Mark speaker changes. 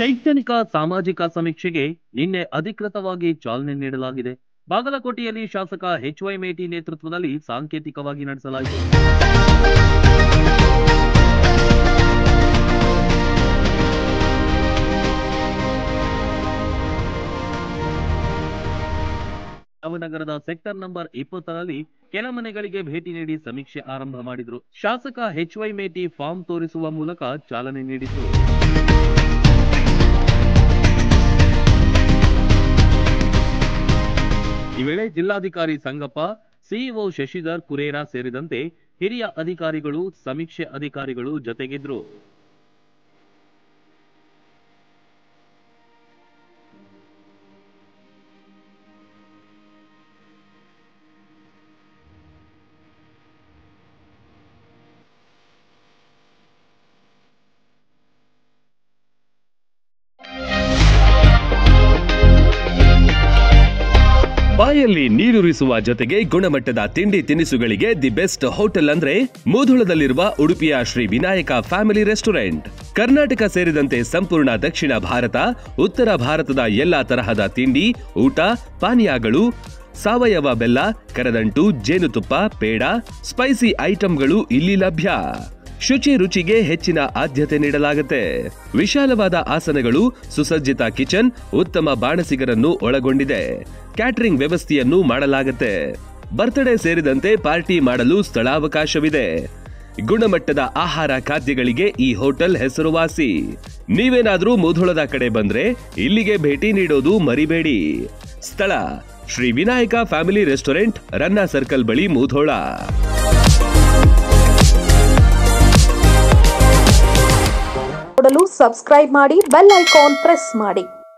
Speaker 1: ಶೈಕ್ಷಣಿಕ ಸಾಮಾಜಿಕ ಸಮೀಕ್ಷೆಗೆ ನಿನ್ನೆ ಅಧಿಕೃತವಾಗಿ ಚಾಲನೆ ನೀಡಲಾಗಿದೆ. ಬಾಗಲಕೋಟೆಯಲ್ಲಿ ಶಾಸಕ ಎಚ್.ವೈ. ಮೇಟಿ ನೇತೃತ್ವದಲ್ಲಿ ಸಾಂಕೇತಿಕವಾಗಿ ನಡೆಸಲಾಯಿತು. ನವನಗರದ ಸೆಕ್ಟರ್ ನಂಬರ್ 20ರಲ್ಲಿ ಕೆಲ ಮನೆಗಳಿಗೆ ಭೇಟಿ ನೀಡಿ ಸಮೀಕ್ಷೆ ಆರಂಭ ಮಾಡಿದ್ರು. ಶಾಸಕ ಎಚ್.ವೈ. ಮೇಟಿ ಫಾರ್ಮ್ ತೋರಿಸುವ ಮೂಲಕ ಚಾಲನೆ ನೀಡಿದ್ರು. ಈ ವೇಳೆ ಜಿಲ್ಲಾಧಿಕಾರಿ ಸಂಗಪ್ಪ, ಸಿಇಒ ಶಶಿಧರ್ ಕುರೇರಾ ಸೇರಿದಂತೆ ಹಿರಿಯ ಅಧಿಕಾರಿಗಳು, ಸಮೀಕ್ಷೆ ಅಧಿಕಾರಿಗಳು ಜೊತೆಗಿದ್ರು.
Speaker 2: ಬಾಯಲ್ಲಿ ನೀರೂರಿಸುವ ಜೊತೆಗೆ ಗುಣಮಟ್ಟದ ತಿಂಡಿ ತಿನಿಸುಗಳಿಗೆ ದಿ ಬೆಸ್ಟ್ ಹೋಟೆಲ್ ಅಂದ್ರೆ ಮುಧೋಳದಲ್ಲಿರುವ ಉಡುಪಿಯ ಶ್ರೀ ವಿನಾಯಕ ಫ್ಯಾಮಿಲಿ ರೆಸ್ಟೋರೆಂಟ್. ಕರ್ನಾಟಕ ಸೇರಿದಂತೆ ಸಂಪೂರ್ಣ ದಕ್ಷಿಣ ಭಾರತ, ಉತ್ತರ ಭಾರತದ ಎಲ್ಲಾ ತರಹದ ತಿಂಡಿ, ಊಟ, ಪಾನೀಯಗಳು, ಸಾವಯವ ಬೆಲ್ಲ, ಕರದಂಟು, ಜೇನುತುಪ್ಪ, ಪೇಡ, ಸ್ಪೈಸಿ ಐಟಂಗಳು ಇಲ್ಲಿ ಲಭ್ಯ. ಶುಚಿ ರುಚಿಗೆ ಹೆಚ್ಚಿನ ಆದ್ಯತೆ ನೀಡಲಾಗುತ್ತೆ. ವಿಶಾಲವಾದ ಆಸನಗಳು, ಸುಸಜ್ಜಿತ ಕಿಚನ್, ಉತ್ತಮ ಬಾಣಸಿಗರನ್ನು ಒಳಗೊಂಡಿದೆ. ಕ್ಯಾಟರಿಂಗ್ ವ್ಯವಸ್ಥೆಯನ್ನು ಮಾಡಲಾಗುತ್ತೆ. ಬರ್ತ್ಡೇ ಸೇರಿದಂತೆ ಪಾರ್ಟಿ ಮಾಡಲು ಸ್ಥಳಾವಕಾಶವಿದೆ. ಗುಣಮಟ್ಟದ ಆಹಾರ ಖಾದ್ಯಗಳಿಗೆ ಈ ಹೋಟೆಲ್ ಹೆಸರುವಾಸಿ. ನೀವೇನಾದ್ರೂ ಮುಧೋಳದ ಕಡೆ ಬಂದ್ರೆ ಇಲ್ಲಿಗೆ ಭೇಟಿ ನೀಡೋದು ಮರಿಬೇಡಿ. ಸ್ಥಳ ಶ್ರೀ ವಿನಾಯಕ ಫ್ಯಾಮಿಲಿ ರೆಸ್ಟೋರೆಂಟ್, ರನ್ನ ಸರ್ಕಲ್ ಬಳಿ, ಮುಧೋಳ.
Speaker 3: ನೋಡಲು ಸಬ್ಸ್ಕ್ರೈಬ್ ಮಾಡಿ, ಬೆಲ್ ಐಕಾನ್ ಪ್ರೆಸ್ ಮಾಡಿ.